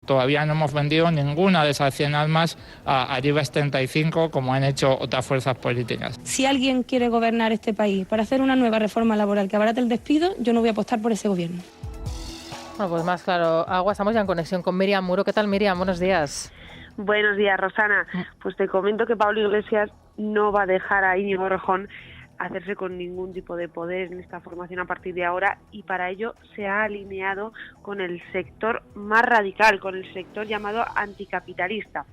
todavía no hemos vendido ninguna de esas 100 almas al IBEX 35 como han hecho otras fuerzas políticas. Si alguien quiere gobernar este país para hacer una nueva reforma laboral que abarate el despido, yo no voy a apostar por ese gobierno. Bueno, pues más claro, Agua, estamos ya en conexión con Miriam Muro. ¿Qué tal, Miriam? Buenos días. Buenos días, Rosana. Pues te comento que Pablo Iglesias no va a dejar a Íñigo Errejón hacerse con ningún tipo de poder en esta formación a partir de ahora, y para ello se ha alineado con el sector más radical, con el sector llamado anticapitalista.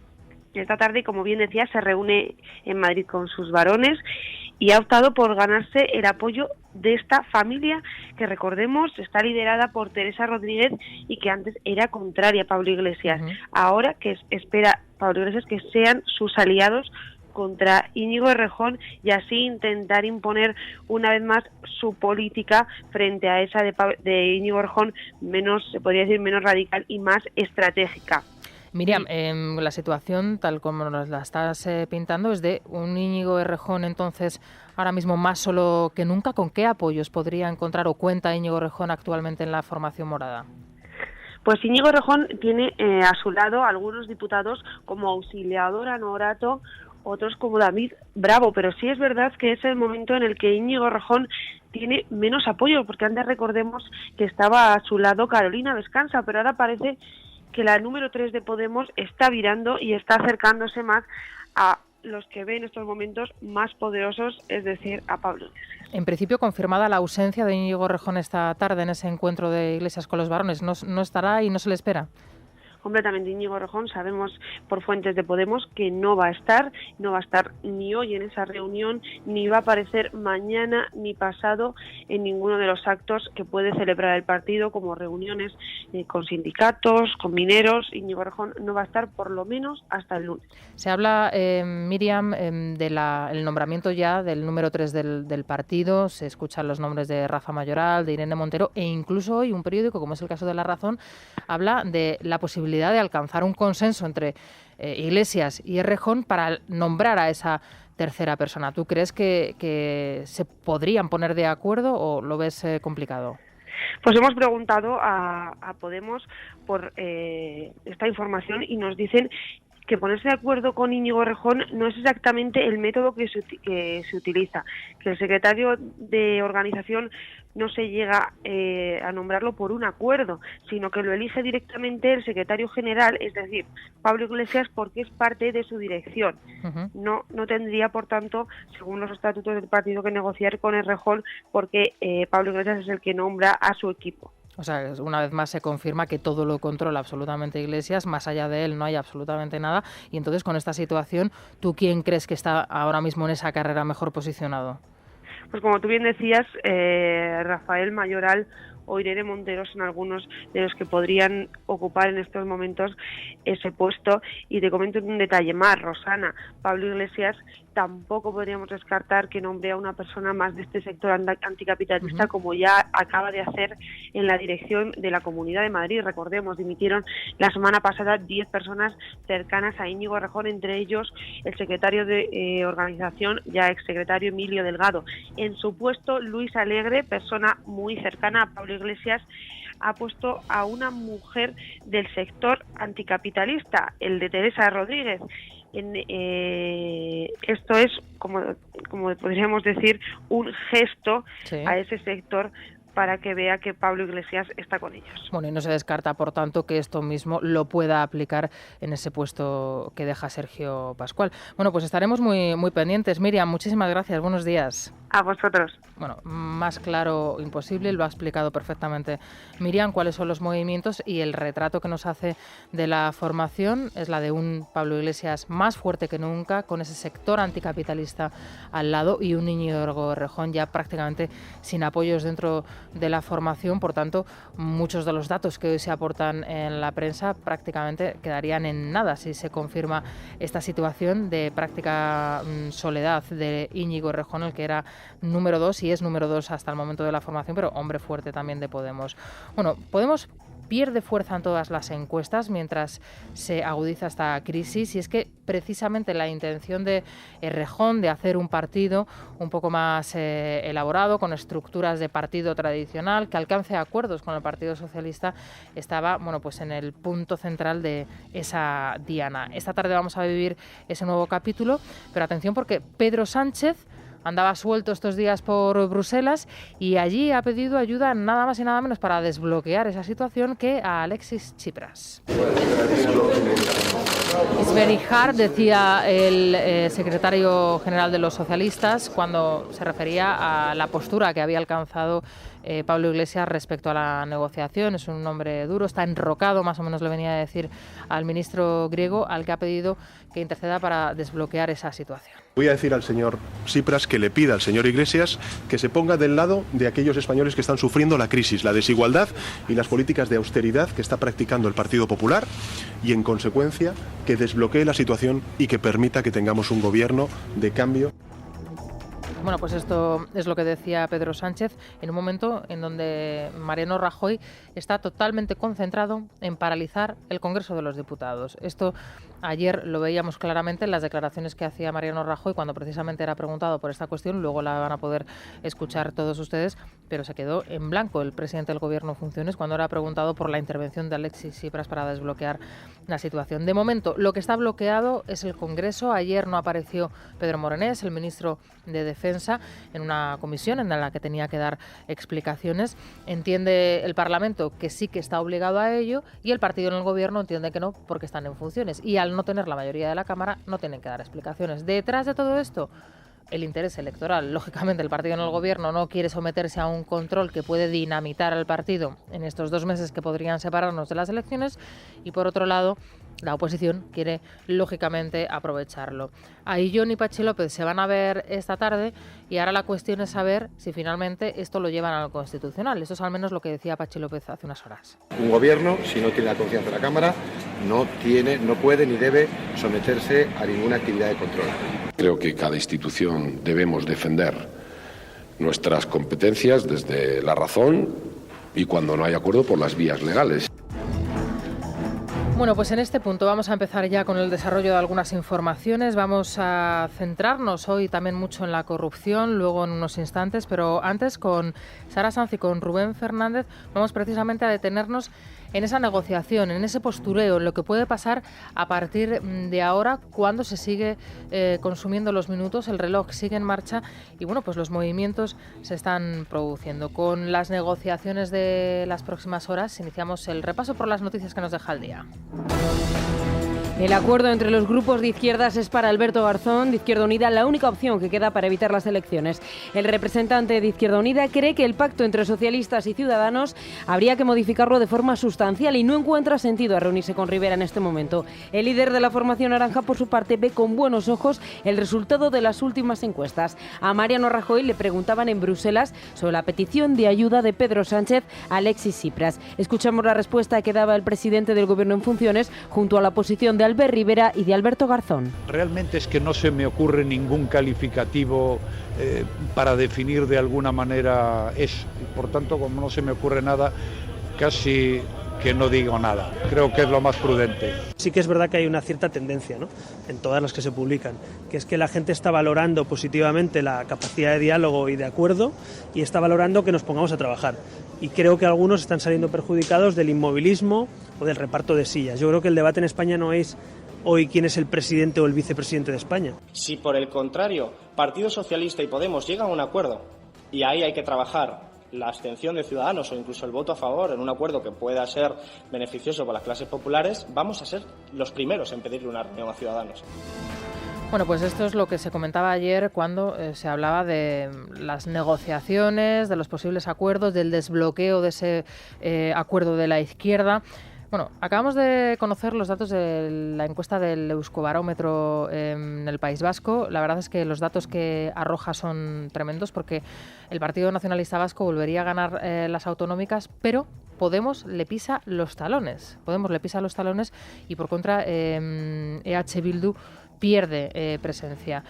Esta tarde, como bien decía, se reúne en Madrid con sus varones y ha optado por ganarse el apoyo de esta familia que, recordemos, está liderada por Teresa Rodríguez y que antes era contraria a Pablo Iglesias. Ahora que espera Pablo Iglesias que sean sus aliados contra Íñigo Errejón y así intentar imponer una vez más su política frente a esa de Íñigo Errejón, menos, se podría decir, menos radical y más estratégica. Miriam, la situación, tal como nos la estás pintando, es de un Íñigo Errejón, entonces, ahora mismo más solo que nunca. ¿Con qué apoyos podría encontrar o cuenta Íñigo Errejón actualmente en la formación morada? Pues Íñigo Errejón tiene a su lado algunos diputados como Auxiliador Honorato, otros como David Bravo, pero sí es verdad que es el momento en el que Íñigo Errejón tiene menos apoyo, porque antes recordemos que estaba a su lado Carolina Vescanza, pero ahora parece que la número 3 de Podemos está virando y está acercándose más a los que ve en estos momentos más poderosos, es decir, a Pablo Iglesias. En principio, confirmada la ausencia de Íñigo Errejón esta tarde en ese encuentro de Iglesias con los varones, ¿no estará y no se le espera? Completamente. Íñigo Errejón, sabemos por fuentes de Podemos que no va a estar ni hoy en esa reunión, ni va a aparecer mañana ni pasado en ninguno de los actos que puede celebrar el partido, como reuniones con sindicatos, con mineros. Íñigo Errejón no va a estar por lo menos hasta el lunes. Se habla, Miriam, del nombramiento ya del número 3 del partido, se escuchan los nombres de Rafa Mayoral, de Irene Montero, e incluso hoy un periódico, como es el caso de La Razón, habla de la posibilidad de alcanzar un consenso entre Iglesias y Errejón para nombrar a esa tercera persona. ¿Tú crees que se podrían poner de acuerdo o lo ves complicado? Pues hemos preguntado a Podemos por esta información y nos dicen que ponerse de acuerdo con Íñigo Errejón no es exactamente el método que se utiliza, que el secretario de organización no se llega a nombrarlo por un acuerdo, sino que lo elige directamente el secretario general, es decir, Pablo Iglesias, porque es parte de su dirección. No tendría, por tanto, según los estatutos del partido, que negociar con Errejón, porque Pablo Iglesias es el que nombra a su equipo. O sea, una vez más se confirma que todo lo controla absolutamente Iglesias, más allá de él no hay absolutamente nada, y entonces con esta situación, ¿tú quién crees que está ahora mismo en esa carrera mejor posicionado? Pues como tú bien decías, Rafael Mayoral o Irene Montero son algunos de los que podrían ocupar en estos momentos ese puesto. Y te comento un detalle más, Rosana. Pablo Iglesias tampoco podríamos descartar que nombre a una persona más de este sector anticapitalista, como ya acaba de hacer en la dirección de la Comunidad de Madrid. Recordemos, dimitieron la semana pasada 10 personas cercanas a Íñigo Errejón, entre ellos el secretario de organización, ya exsecretario Emilio Delgado. En su puesto, Luis Alegre, persona muy cercana a Pablo Iglesias, ha puesto a una mujer del sector anticapitalista, el de Teresa Rodríguez. Esto es, como podríamos decir, un gesto a ese sector para que vea que Pablo Iglesias está con ellos. Bueno, y no se descarta, por tanto, que esto mismo lo pueda aplicar en ese puesto que deja Sergio Pascual. Bueno, pues estaremos muy, muy pendientes. Miriam, muchísimas gracias. Buenos días. A vosotros. Bueno, más claro imposible, lo ha explicado perfectamente Miriam, cuáles son los movimientos, y el retrato que nos hace de la formación es la de un Pablo Iglesias más fuerte que nunca, con ese sector anticapitalista al lado, y un Íñigo Errejón ya prácticamente sin apoyos dentro de la formación. Por tanto, muchos de los datos que hoy se aportan en la prensa prácticamente quedarían en nada si se confirma esta situación de práctica soledad de Íñigo Errejón, el que era número 2 y es número 2 hasta el momento de la formación, pero hombre fuerte también de Podemos. Bueno, Podemos pierde fuerza en todas las encuestas mientras se agudiza esta crisis, y es que precisamente la intención de Errejón de hacer un partido un poco más elaborado, con estructuras de partido tradicional, que alcance acuerdos con el Partido Socialista, estaba pues en el punto central de esa diana. Esta tarde vamos a vivir ese nuevo capítulo, pero atención, porque Pedro Sánchez andaba suelto estos días por Bruselas y allí ha pedido ayuda nada más y nada menos para desbloquear esa situación que a Alexis Tsipras. It's very hard, decía el secretario general de los socialistas cuando se refería a la postura que había alcanzado Pablo Iglesias respecto a la negociación. Es un hombre duro, está enrocado, más o menos le venía a decir al ministro griego, al que ha pedido que interceda para desbloquear esa situación. Voy a decir al señor Tsipras que le pida al señor Iglesias que se ponga del lado de aquellos españoles que están sufriendo la crisis, la desigualdad y las políticas de austeridad que está practicando el Partido Popular, y en consecuencia que desbloquee la situación y que permita que tengamos un gobierno de cambio. Bueno, pues esto es lo que decía Pedro Sánchez en un momento en donde Mariano Rajoy está totalmente concentrado en paralizar el Congreso de los Diputados. Esto ayer lo veíamos claramente en las declaraciones que hacía Mariano Rajoy cuando precisamente era preguntado por esta cuestión. Luego la van a poder escuchar todos ustedes, pero se quedó en blanco el presidente del Gobierno en funciones cuando era preguntado por la intervención de Alexis Tsipras para desbloquear la situación. De momento, lo que está bloqueado es el Congreso. Ayer no apareció Pedro Morenés, el ministro de Defensa, en una comisión en la que tenía que dar explicaciones. Entiende el Parlamento que sí que está obligado a ello, y el partido en el Gobierno entiende que no, porque están en funciones. Y al no tener la mayoría de la Cámara, no tienen que dar explicaciones. Detrás de todo esto, el interés electoral. Lógicamente, el partido en el Gobierno no quiere someterse a un control que puede dinamitar al partido en estos 2 meses que podrían separarnos de las elecciones, y por otro lado, la oposición quiere, lógicamente, aprovecharlo. Aillón y Patxi López se van a ver esta tarde, y ahora la cuestión es saber si finalmente esto lo llevan al Constitucional. Eso es al menos lo que decía Patxi López hace unas horas. Un gobierno, si no tiene la confianza de la Cámara, no puede ni debe someterse a ninguna actividad de control. Creo que cada institución debemos defender nuestras competencias desde la razón y, cuando no hay acuerdo, por las vías legales. Bueno, pues en este punto vamos a empezar ya con el desarrollo de algunas informaciones. Vamos a centrarnos hoy también mucho en la corrupción, luego en unos instantes, pero antes, con Sara Sanz y con Rubén Fernández, vamos precisamente a detenernos en esa negociación, en ese postureo, en lo que puede pasar a partir de ahora, cuando se sigue consumiendo los minutos, el reloj sigue en marcha y bueno, pues los movimientos se están produciendo. Con las negociaciones de las próximas horas iniciamos el repaso por las noticias que nos deja el día. El acuerdo entre los grupos de izquierdas es para Alberto Garzón, de Izquierda Unida, la única opción que queda para evitar las elecciones. El representante de Izquierda Unida cree que el pacto entre socialistas y Ciudadanos habría que modificarlo de forma sustancial y no encuentra sentido a reunirse con Rivera en este momento. El líder de la formación naranja, por su parte, ve con buenos ojos el resultado de las últimas encuestas. A Mariano Rajoy le preguntaban en Bruselas sobre la petición de ayuda de Pedro Sánchez a Alexis Tsipras. Escuchamos la respuesta que daba el presidente del Gobierno en funciones junto a la posición de Albert Rivera y de Alberto Garzón. Realmente es que no se me ocurre ningún calificativo para definir de alguna manera eso. Por tanto, como no se me ocurre nada, casi que no digo nada. Creo que es lo más prudente. Sí que es verdad que hay una cierta tendencia, ¿no?, en todas las que se publican, que es que la gente está valorando positivamente la capacidad de diálogo y de acuerdo, y está valorando que nos pongamos a trabajar. Y creo que algunos están saliendo perjudicados del inmovilismo o del reparto de sillas. Yo creo que el debate en España no es hoy quién es el presidente o el vicepresidente de España. Si por el contrario Partido Socialista y Podemos llegan a un acuerdo, y ahí hay que trabajar la abstención de Ciudadanos o incluso el voto a favor en un acuerdo que pueda ser beneficioso para las clases populares, vamos a ser los primeros en pedirle una reunión a Ciudadanos. Bueno, pues esto es lo que se comentaba ayer cuando se hablaba de las negociaciones, de los posibles acuerdos, del desbloqueo de ese acuerdo de la izquierda. Bueno, acabamos de conocer los datos de la encuesta del Euskobarómetro en el País Vasco. La verdad es que los datos que arroja son tremendos, porque el Partido Nacionalista Vasco volvería a ganar las autonómicas, pero Podemos le pisa los talones. Y por contra EH Bildu pierde presencia.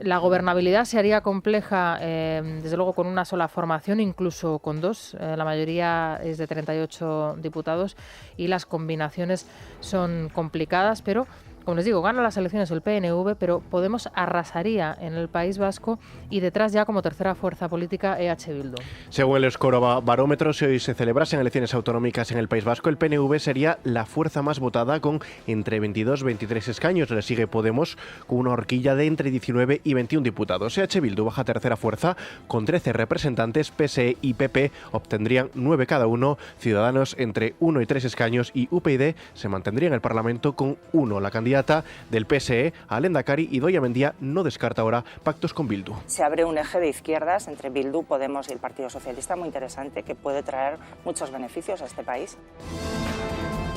La gobernabilidad se haría compleja, desde luego, con una sola formación, incluso con dos. La mayoría es de 38 diputados y las combinaciones son complicadas, pero, como les digo, gana las elecciones el PNV, pero Podemos arrasaría en el País Vasco y detrás ya como tercera fuerza política EH Bildu. Según el Euskobarómetro, si hoy se celebrasen elecciones autonómicas en el País Vasco, el PNV sería la fuerza más votada con entre 22 y 23 escaños. Le sigue Podemos con una horquilla de entre 19 y 21 diputados. EH Bildu baja tercera fuerza con 13 representantes. PSE y PP obtendrían 9 cada uno. Ciudadanos entre 1 y 3 escaños y UPyD se mantendría en el Parlamento con 1. La candidata del PSE, Alendakari Idoia Mendia, no descarta ahora pactos con Bildu. Se abre un eje de izquierdas entre Bildu, Podemos y el Partido Socialista muy interesante que puede traer muchos beneficios a este país.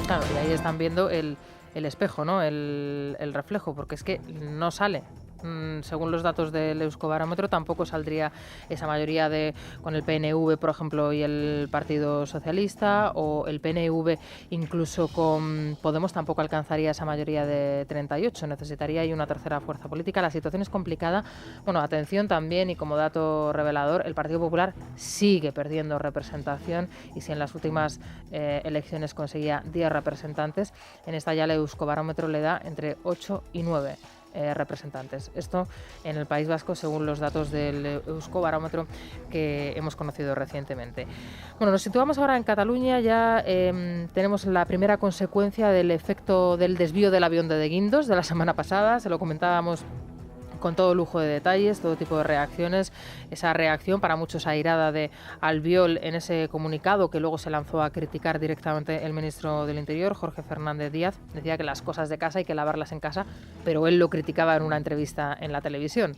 Claro, y ahí están viendo el espejo, ¿no? El reflejo, porque es que no sale. Según los datos del Euskobarómetro, tampoco saldría esa mayoría con el PNV, por ejemplo, y el Partido Socialista, o el PNV incluso con Podemos tampoco alcanzaría esa mayoría de 38, necesitaría ahí una tercera fuerza política. La situación es complicada. Bueno, atención también, y como dato revelador, el Partido Popular sigue perdiendo representación, y si en las últimas elecciones conseguía 10 representantes, en esta ya el Euskobarómetro le da entre 8 y 9 representantes. Esto en el País Vasco, según los datos del Euskobarómetro que hemos conocido recientemente. Bueno, nos situamos ahora en Cataluña. Ya tenemos la primera consecuencia del efecto del desvío del avión de Guindos de la semana pasada. Se lo comentábamos con todo lujo de detalles, todo tipo de reacciones. Esa reacción, para muchos airada, de Albiol en ese comunicado que luego se lanzó a criticar directamente el ministro del Interior, Jorge Fernández Díaz. Decía que las cosas de casa hay que lavarlas en casa, pero él lo criticaba en una entrevista en la televisión,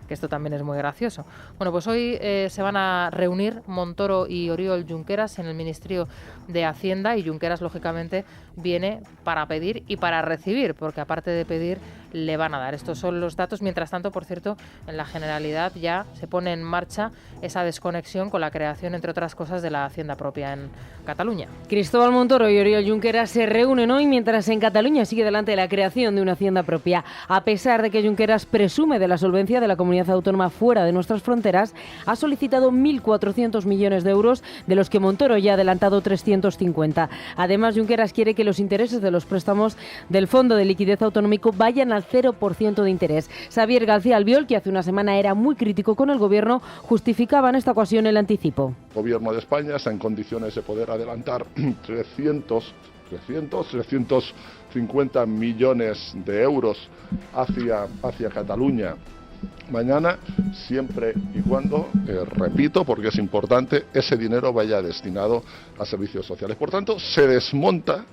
que esto también es muy gracioso. Bueno, pues hoy se van a reunir Montoro y Oriol Junqueras en el Ministerio de Hacienda, y Junqueras, lógicamente, viene para pedir y para recibir, porque aparte de pedir, le van a dar. Estos son los datos. Mientras tanto, por cierto, en la Generalidad ya se pone en marcha esa desconexión con la creación, entre otras cosas, de la Hacienda propia en Cataluña. Cristóbal Montoro y Oriol Junqueras se reúnen hoy, mientras en Cataluña sigue delante la creación de una Hacienda propia. A pesar de que Junqueras presume de la solvencia de la comunidad autónoma fuera de nuestras fronteras, ha solicitado 1.400 millones de euros, de los que Montoro ya ha adelantado 350. Además, Junqueras quiere que los intereses de los préstamos del Fondo de Liquidez Autonómico vayan al 0% de interés. Xavier García Albiol, que hace una semana era muy crítico con el Gobierno, justificaba en esta ocasión el anticipo. El Gobierno de España está en condiciones de poder adelantar 350 millones de euros hacia Cataluña mañana, siempre y cuando, repito, porque es importante, ese dinero vaya destinado a servicios sociales. Por tanto, se desmonta,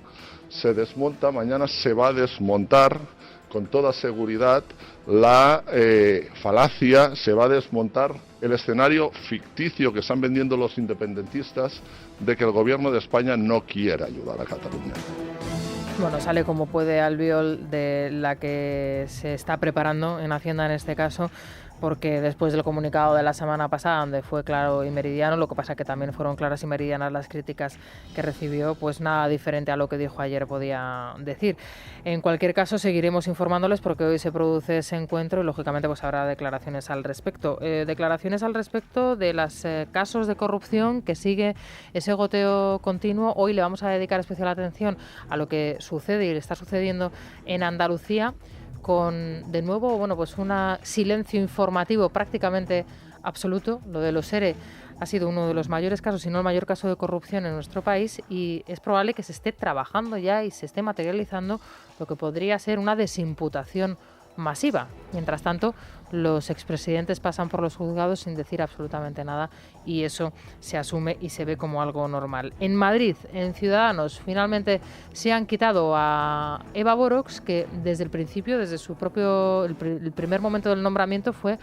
mañana se va a desmontar con toda seguridad la falacia, se va a desmontar el escenario ficticio que están vendiendo los independentistas de que el Gobierno de España no quiere ayudar a Cataluña. Bueno, sale como puede Albiol de la que se está preparando en Hacienda en este caso, porque después del comunicado de la semana pasada, donde fue claro y meridiano, lo que pasa que también fueron claras y meridianas las críticas que recibió, pues nada diferente a lo que dijo ayer podía decir. En cualquier caso, seguiremos informándoles, porque hoy se produce ese encuentro y, lógicamente, pues habrá declaraciones al respecto. Declaraciones al respecto de los casos de corrupción, que sigue ese goteo continuo. Hoy le vamos a dedicar especial atención a lo que sucede y le está sucediendo en Andalucía, con, de nuevo, bueno, pues un silencio informativo prácticamente absoluto. Lo de los ERE ha sido uno de los mayores casos, si no el mayor caso de corrupción en nuestro país, y es probable que se esté trabajando ya y se esté materializando lo que podría ser una desimputación masiva. Mientras tanto, los expresidentes pasan por los juzgados sin decir absolutamente nada, y eso se asume y se ve como algo normal. En Madrid, en Ciudadanos, finalmente se han quitado a Eva Borox, que desde el principio, desde su propio el primer momento del nombramiento, fue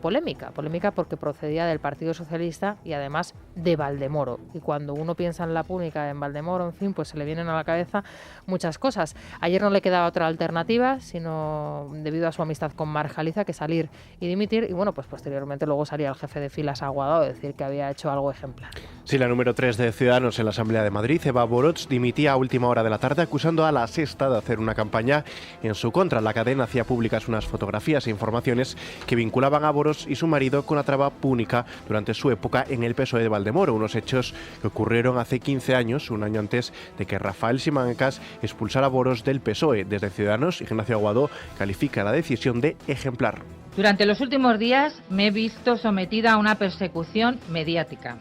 polémica porque procedía del Partido Socialista y además de Valdemoro. Y cuando uno piensa en la púnica, en Valdemoro, en fin, pues se le vienen a la cabeza muchas cosas. Ayer no le quedaba otra alternativa, sino debido a su amistad con Marjaliza, que salir y dimitir. Y bueno, pues posteriormente luego salía el jefe de filas Aguado a decir que había hecho algo ejemplar. Sí, la número 3 de Ciudadanos en la Asamblea de Madrid, Eva Borots, dimitía a última hora de la tarde acusando a La Sexta de hacer una campaña en su contra. La cadena hacía públicas unas fotografías e informaciones que vinculaban a Borots y su marido con la traba púnica durante su época en el PSOE de Valdemoro, unos hechos que ocurrieron hace 15 años, un año antes de que Rafael Simancas expulsara a Borots del PSOE. Desde Ciudadanos, Ignacio Aguado califica la decisión de ejemplar. Durante los últimos días me he visto sometida a una persecución mediática,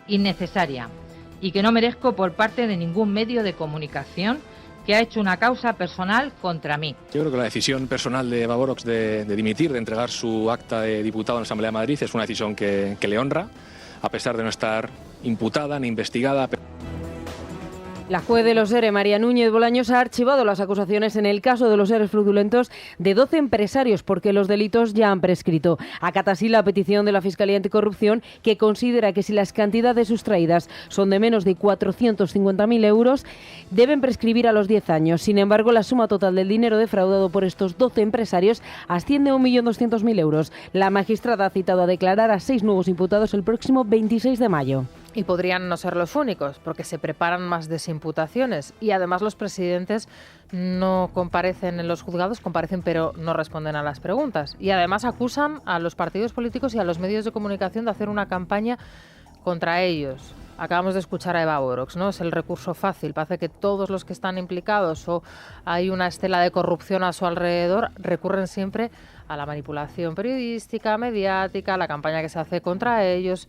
innecesaria, y que no merezco por parte de ningún medio de comunicación que ha hecho una causa personal contra mí. Yo creo que la decisión personal de Eva Borots de dimitir, de entregar su acta de diputado en la Asamblea de Madrid, es una decisión que le honra, a pesar de no estar imputada ni investigada. La juez de los ERE, María Núñez Bolaños, ha archivado las acusaciones en el caso de los ERE fraudulentos de 12 empresarios porque los delitos ya han prescrito. Acata así la petición de la Fiscalía Anticorrupción, que considera que si las cantidades sustraídas son de menos de 450.000 euros, deben prescribir a los 10 años. Sin embargo, la suma total del dinero defraudado por estos 12 empresarios asciende a 1.200.000 euros. La magistrada ha citado a declarar a 6 nuevos imputados el próximo 26 de mayo. Y podrían no ser los únicos, porque se preparan más desimputaciones y además los presidentes no comparecen en los juzgados, comparecen pero no responden a las preguntas. Y además acusan a los partidos políticos y a los medios de comunicación de hacer una campaña contra ellos. Acabamos de escuchar a Eva Borots, ¿no? Es el recurso fácil. Parece que todos los que están implicados o hay una estela de corrupción a su alrededor recurren siempre a la manipulación periodística, mediática, a la campaña que se hace contra ellos,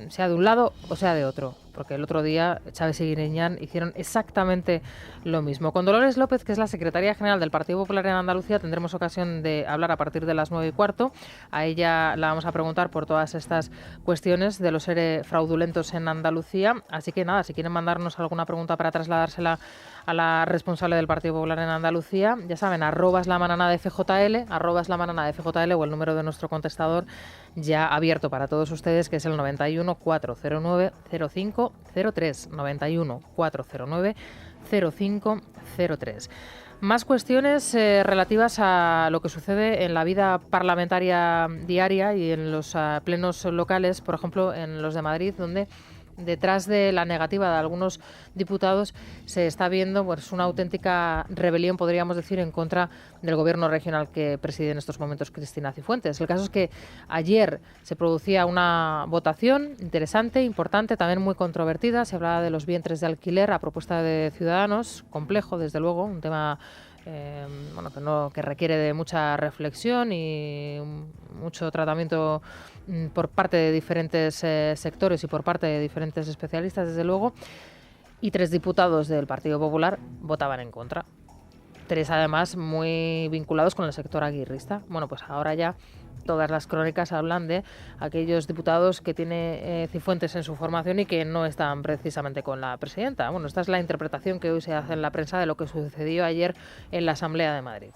sea de un lado o sea de otro, porque el otro día Chávez y Guireñán hicieron exactamente lo mismo. Con Dolores López, que es la secretaria general del Partido Popular en Andalucía, tendremos ocasión de hablar a partir de las 9:15. A ella la vamos a preguntar por todas estas cuestiones de los ERE fraudulentos en Andalucía. Así que nada, si quieren mandarnos alguna pregunta para trasladársela a la responsable del Partido Popular en Andalucía, ya saben, @lamanana_de_FJL, @lamanana_de_FJL, o el número de nuestro contestador ya abierto para todos ustedes, que es el 91 409 0503, 91 409 0503. Más cuestiones relativas a lo que sucede en la vida parlamentaria diaria y en los plenos locales, por ejemplo, en los de Madrid, donde detrás de la negativa de algunos diputados se está viendo pues una auténtica rebelión, podríamos decir, en contra del gobierno regional que preside en estos momentos Cristina Cifuentes. El caso es que ayer se producía una votación interesante, importante, también muy controvertida. Se hablaba de los vientres de alquiler a propuesta de Ciudadanos, complejo, desde luego, un tema que requiere de mucha reflexión y mucho tratamiento por parte de diferentes sectores y por parte de diferentes especialistas, desde luego, y 3 diputados del Partido Popular votaban en contra. 3 además muy vinculados con el sector aguirrista. Bueno, pues ahora ya todas las crónicas hablan de aquellos diputados que tiene Cifuentes en su formación y que no están precisamente con la presidenta. Bueno, esta es la interpretación que hoy se hace en la prensa de lo que sucedió ayer en la Asamblea de Madrid.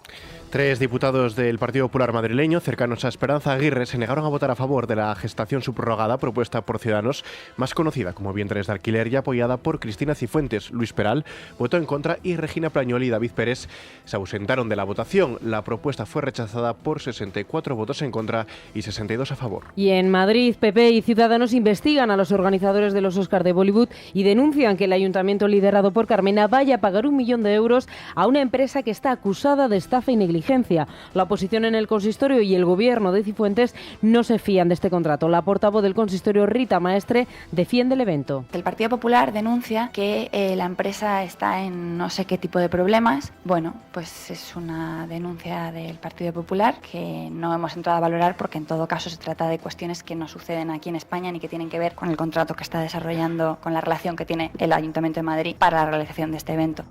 3 diputados del Partido Popular madrileño, cercanos a Esperanza Aguirre, se negaron a votar a favor de la gestación subrogada propuesta por Ciudadanos, más conocida como vientres de alquiler y apoyada por Cristina Cifuentes. Luis Peral votó en contra y Regina Plañoli y David Pérez se ausentaron de la votación. La propuesta fue rechazada por 64 votos en contra y 62 a favor. Y en Madrid, PP y Ciudadanos investigan a los organizadores de los Oscar de Bollywood y denuncian que el ayuntamiento liderado por Carmena vaya a pagar 1 millón de euros a una empresa que está acusada de estafa y negligencia. La oposición en el consistorio y el gobierno de Cifuentes no se fían de este contrato. La portavoz del consistorio, Rita Maestre, defiende el evento. El Partido Popular denuncia que la empresa está en no sé qué tipo de problemas. Bueno, pues es una denuncia del Partido Popular que no hemos entrado a valorar porque en todo caso se trata de cuestiones que no suceden aquí en España ni que tienen que ver con el contrato que está desarrollando, con la relación que tiene el Ayuntamiento de Madrid para la realización de este evento.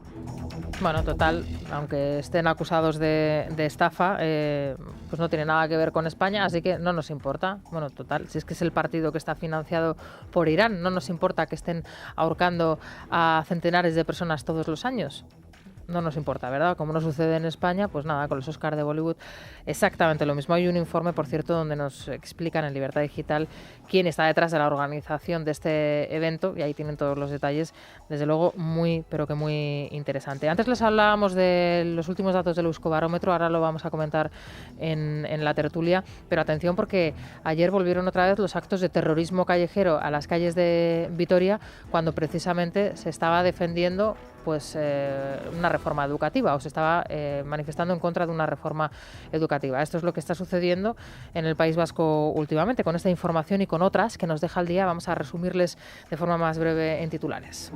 Bueno, total, aunque estén acusados de estafa, pues no tiene nada que ver con España, así que no nos importa. Bueno, total, si es que es el partido que está financiado por Irán, no nos importa que estén ahorcando a centenares de personas todos los años. no nos importa, ¿verdad? Como no sucede en España, pues nada, con los Oscar de Bollywood exactamente lo mismo. Hay un informe, por cierto, donde nos explican en Libertad Digital quién está detrás de la organización de este evento, y ahí tienen todos los detalles, desde luego muy, pero que muy interesante. Antes les hablábamos de los últimos datos del Euskobarómetro, ahora lo vamos a comentar en la tertulia, pero atención porque ayer volvieron otra vez los actos de terrorismo callejero a las calles de Vitoria, cuando precisamente se estaba defendiendo pues una reforma educativa, o se estaba manifestando en contra de una reforma educativa. Esto es lo que está sucediendo en el País Vasco últimamente. Con esta información y con otras que nos deja el día, vamos a resumirles de forma más breve en titulares.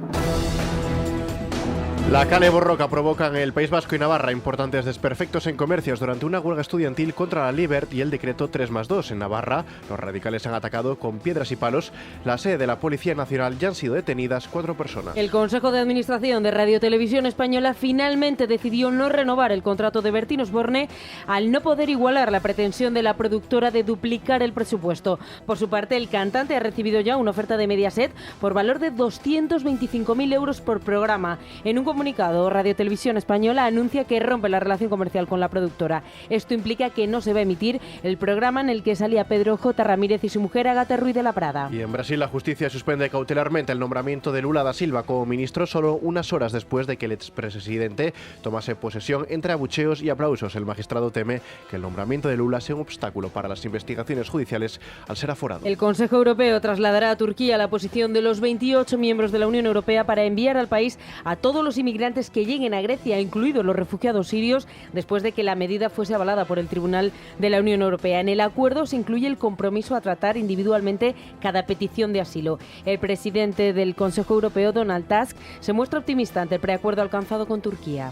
La Kale Borroka provoca en el País Vasco y Navarra importantes desperfectos en comercios durante una huelga estudiantil contra la Libert y el decreto 3+2. En Navarra, los radicales han atacado con piedras y palos la sede de la Policía Nacional y han sido detenidas 4 personas. El Consejo de Administración de Radio Televisión Española finalmente decidió no renovar el contrato de Bertín Osborne al no poder igualar la pretensión de la productora de duplicar el presupuesto. Por su parte, el cantante ha recibido ya una oferta de Mediaset por valor de 225.000 euros por programa. En un comunicado, Radio Televisión Española anuncia que rompe la relación comercial con la productora. Esto implica que no se va a emitir el programa en el que salía Pedro J. Ramírez y su mujer Agatha Ruiz de la Prada. Y en Brasil, la justicia suspende cautelarmente el nombramiento de Lula da Silva como ministro solo unas horas después de que el expresidente tomase posesión. Entre abucheos y aplausos, el magistrado teme que el nombramiento de Lula sea un obstáculo para las investigaciones judiciales al ser aforado. El Consejo Europeo trasladará a Turquía la posición de los 28 miembros de la Unión Europea para enviar al país a todos los inmigrantes que lleguen a Grecia, incluidos los refugiados sirios, después de que la medida fuese avalada por el Tribunal de la Unión Europea. En el acuerdo se incluye el compromiso a tratar individualmente cada petición de asilo. El presidente del Consejo Europeo, Donald Tusk, se muestra optimista ante el preacuerdo alcanzado con Turquía.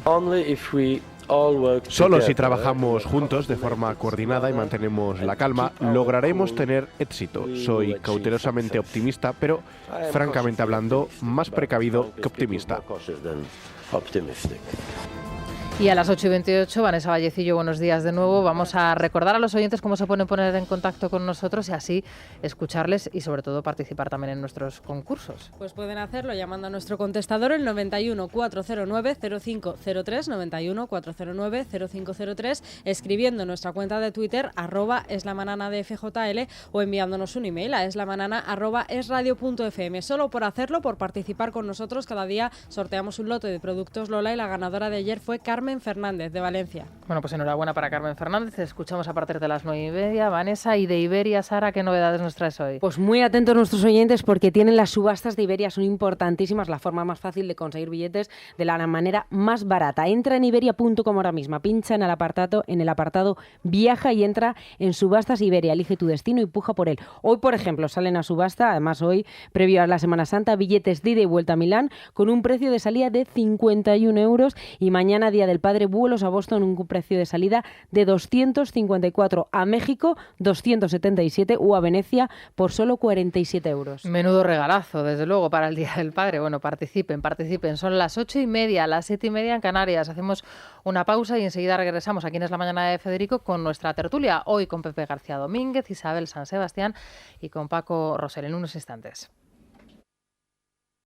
Solo si trabajamos juntos de forma coordinada y mantenemos la calma, lograremos tener éxito. Soy cautelosamente optimista, pero francamente hablando, más precavido que optimista. Y a las 8:28, Vanessa Vallecillo, buenos días de nuevo. Vamos a recordar a los oyentes cómo se pueden poner en contacto con nosotros y así escucharles y sobre todo participar también en nuestros concursos. Pues pueden hacerlo llamando a nuestro contestador el 91 409 0503, 91 409 0503, escribiendo en nuestra cuenta de Twitter @eslamanana_de_fjl o enviándonos un email a eslamanana@esradio.fm. Solo por hacerlo, por participar con nosotros, cada día sorteamos un lote de productos Lola y la ganadora de ayer fue Carmen Fernández, de Valencia. Bueno, pues enhorabuena para Carmen Fernández. Te escuchamos a partir de las 9:30. Vanessa, y de Iberia, Sara, ¿qué novedades nos traes hoy? Pues muy atentos nuestros oyentes porque tienen las subastas de Iberia, son importantísimas, la forma más fácil de conseguir billetes de la manera más barata. Entra en iberia.com ahora mismo, pincha en el apartado Viaja y entra en Subastas Iberia, elige tu destino y puja por él. Hoy, por ejemplo, salen a subasta, además hoy, previo a la Semana Santa, billetes de ida y vuelta a Milán con un precio de salida de 51 euros y mañana, Día del Padre, vuelos a Boston, un precio de salida de 254, a México 277 o a Venecia por solo 47 euros. Menudo regalazo, desde luego, para el Día del Padre. Bueno, participen. Son las 8:30, las 7:30 en Canarias. Hacemos una pausa y enseguida regresamos aquí en Es la Mañana de Federico con nuestra tertulia. Hoy con Pepe García Domínguez, Isabel San Sebastián y con Paco Rosell en unos instantes.